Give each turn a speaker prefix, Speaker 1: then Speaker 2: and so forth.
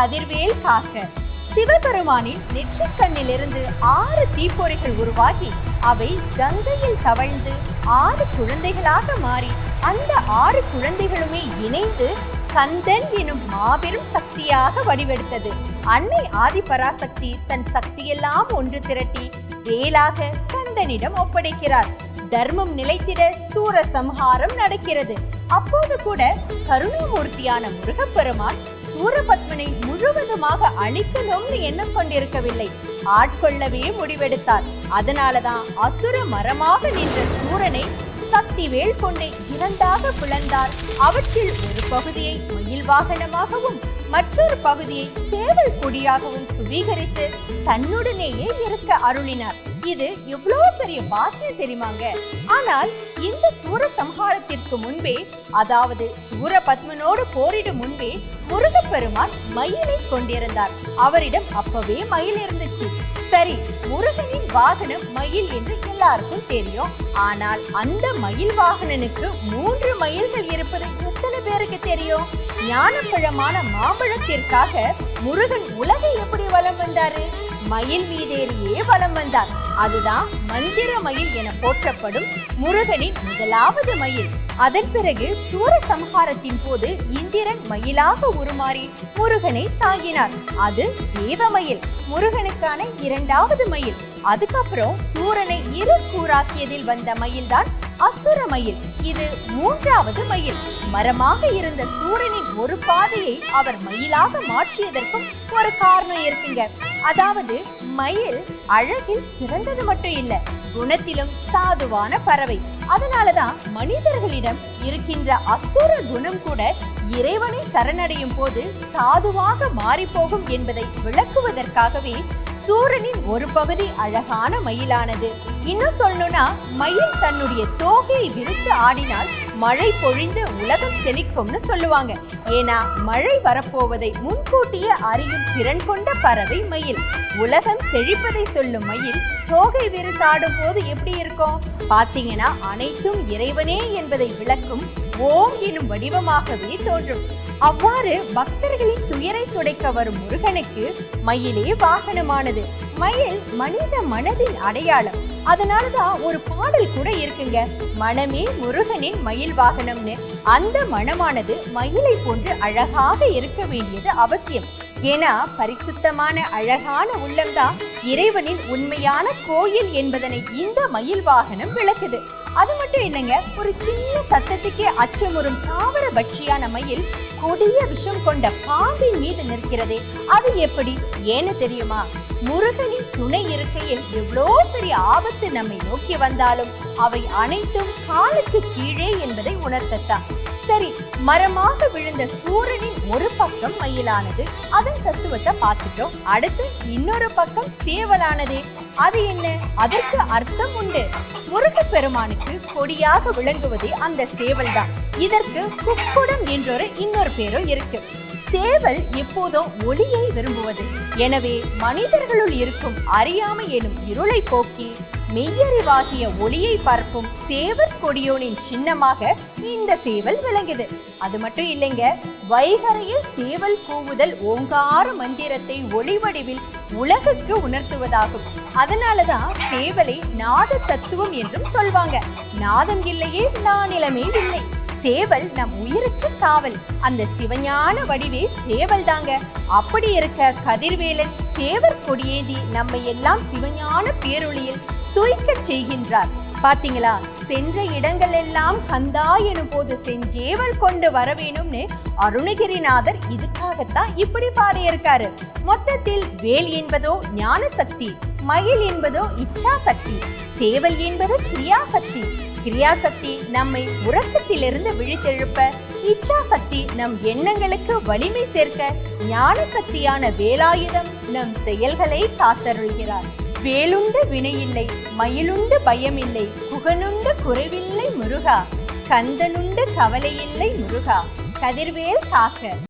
Speaker 1: கதிர்வேல் காக்க. சிவபெருமானின் நெற்றிக்கண்ணிலிருந்து 6 தீப்பொறிகள் உருவாகி அவை கங்கையில் தவழ்ந்து 6 குழந்தைகளாக மாறி அந்த 6 குழந்தைகளுமே இணைந்து கந்தன் எனும் மாபெரும் சக்தியாக வடிவெடுத்தது. அன்னை ஆதிபராசக்தி தன் சக்தியெல்லாம் ஒன்று திரட்டி வேலாக கந்தனிடம் ஒப்படைக்கிறார். தர்மம் நிலைத்திட சூர சம்ஹாரம் நடக்கிறது. அப்போது கூட கருணாமூர்த்தியான முருகப்பெருமான் சூரபத்மனை முழுவதுமாக அழிக்கணும்னு எண்ணம் கொண்டிருக்கவில்லை, ஆட்கொள்ளவே முடிவெடுத்தார். அதனாலதான் அசுர மரமாக நின்ற சூரனை சக்தி வேல் கொண்டு 2ஆக பிளந்தார். அவற்றில் ஒரு பகுதியை மயில் வாகனமாகவும் மற்றொரு பகுதியை சேவல் கொடியாகவும் சுவீகரித்து தன்னுடனேயே இருக்க அருளினார். இது எவ்வளவு பெரிய பாக்கியம் தெரியுமாங்க. ஆனால் இந்த சூர சம்ஹாரத்திற்கு முன்பே, அதாவது சூரபத்மனோடு போரிடும் முன்பே முருகப்பெருமான் மயிலை கொண்டிருந்தார். அவரிடம் அப்பவே மயில் இருந்துச்சு. சரி, முருகனின் வாகனம் மயில் என்று எல்லாருக்கும் தெரியும். ஆனால் அந்த மயில் வாகனனுக்கு 3 மயில்கள் இருப்பது எத்தனை பேருக்கு தெரியும்? ஞானப்பழமான மாம்பழத்திற்காக முருகன் உலகை எப்படி வலம் வந்தாரு? மயில் மீதேறியே வலம் வந்தார். அதுதான் மந்திர மயில் என போற்றப்படும் முருகனின் முதலாவது மயில். அதன் பிறகு சூர சம்ஹாரத்தின் போது இந்திரன் மயிலாக உருமாறி முருகனை தாங்கினார். அது தேவமயில், முருகனுக்கான 2வது மயில். அதுக்கப்புறம் சூரனை 2 கூறாக்கியதில் வந்த மயில்தான் அசுர மயில். இது 3வது மயில். மரமாக இருந்த சூரனின் ஒரு பாதையை அவர் மயிலாக மாற்றியதற்கும் ஒரு காரணம் இருக்குங்க. அதாவது மயில் அழகில் சிறந்தது மட்டும் இல்ல, குணத்திலும் சாதுவான பறவை. அதனாலதான் மனிதர்களிடம் இருக்கின்ற அசுர குணம் கூட இறைவனை சரணடையும் போது சாதுவாக மாறி போகும் என்பதை விளக்குவதற்காகவே சூரனின் ஒரு பகுதி அழகான மயிலானது. இன்னும் சொல்லணும்னா, மயில் தன்னுடைய தோகையை விரித்து ஆடினால் மழை பொழிந்து உலகம் செழிக்கும்னு சொல்லுவாங்க. ஏன்னா மழை வரப்போவதை முன்கூட்டியே அறியும் திறன் கொண்ட பறவை மயில். உலகம் செழிப்பதை சொல்லும் மயில் தோகை விரித்தாடும் போது எப்படி இருக்கும் பாத்தீங்கன்னா, அனைத்தும் இறைவனே என்பதை விளக்கும் ஓம் எனும் வடிவமாகவே தோன்றும். அவ்வாறு பக்தர்களின் துயரை துடைக்க வரும் முருகனுக்கு மயிலே வாகனமானது. மயில் மனித மனதின் அடையாளம். அதனாலதான் ஒரு பாடல் கூட இருக்குங்க, மனமே முருகனின் மயில் வாகனம்னு. அந்த மனமானது மயிலை போன்று அழகாக இருக்க வேண்டியது அவசியம். ஏன்னா பரிசுத்தமான அழகான உள்ளம்தான் இறைவனின் உண்மையான கோயில் என்பதனை இந்த மயில் வாகனம் விளக்குது. அது மட்டும் இல்லைங்க, ஒரு சின்ன சத்தத்துக்கே அச்சமுறும் தாவர பட்சியான மயில் கொடிய விஷம் கொண்ட பாம்பின் மீது நிற்கிறதே, அது எப்படி? ஏன்னு தெரியுமா? முருகனின் துணை இருக்கையில் எவ்வளோ பெரிய ஆபத்து நம்மை நோக்கி வந்தாலும் அவை அனைத்தும் காலுக்கு கீழே என்பதை உணர்த்தத்தான். சரி, மரமாக விழுந்த சூரனின் ஒரு பக்கம் மயிலானது, அதன் தத்துவத்தை பார்த்துட்டோம். அடுத்து இன்னொரு பக்கம் சேவலானதே, அது என்ன? அதற்கு அர்த்தம் உண்டு. முருகப்பெருமானுக்கு கொடியாக விளங்குவதே அந்த சேவல் தான். இதற்கு குக்குடம் என்றொரு இன்னொரு பேரும் இருக்கு. சேவல் எப்போதும் ஒளியை விரும்புவது. எனவே மனிதர்களுள் இருக்கும் அறியாமை எனும் இருளை போக்கி மெய்யறிவாகிய ஒளியை பரப்பும் சேவர் கொடியோனின் சின்னமாக இந்த சேவல் விளங்குது. அது மட்டும் இல்லைங்க, வைகரையில் சேவல் கூவுதல் ஓங்கார மந்திரத்தை ஒளி வடிவில் உலகுக்கு உணர்த்துவதாகும். அதனாலதான் சேவலை நாத தத்துவம் என்றும் சொல்வாங்க. நாதம் இல்லையே நானிலமே இல்லை. சேவல் நம் உயிருக்கு காவல். அந்த சிவஞான வடிவே சேவல் தாங்க. அப்படி இருக்க கதிர்வேலன் சேவர் கொடியேந்தி நம்மை எல்லாம் சிவஞான பேரொளியில் துய்க்க செய்கின்றார். பாத்தீங்களா? சென்ற இடங்கள் எல்லாம் கந்தா எனும் போது செஞ்சேவல் கொண்டு வரவேணும்னு அருணகிரிநாதர் இதுக்காகத்தான் இப்படி பாடியிருக்காரு. மொத்தத்தில் வேல் என்பதோ ஞான சக்தி, மயில் என்பதோ இச்சா சக்தி, சேவல் என்பது கிரியாசக்தி. கிரியாசக்தி நம்மை உறக்கத்திலிருந்து விழித்தெழுப்ப, இச்சா சக்தி நம் எண்ணங்களுக்கு வலிமை சேர்க்க, ஞான சக்தியான வேலாயுதம் நம் செயல்களை காத்தருள்கிறார். வேலுண்டு வினையில்லை, மயிலுண்டு பயமில்லை, குகனுண்டு குறைவில்லை முருகா, கந்தனுண்டு கவலையில்லை முருகா. கதிர்வேல் காக்க.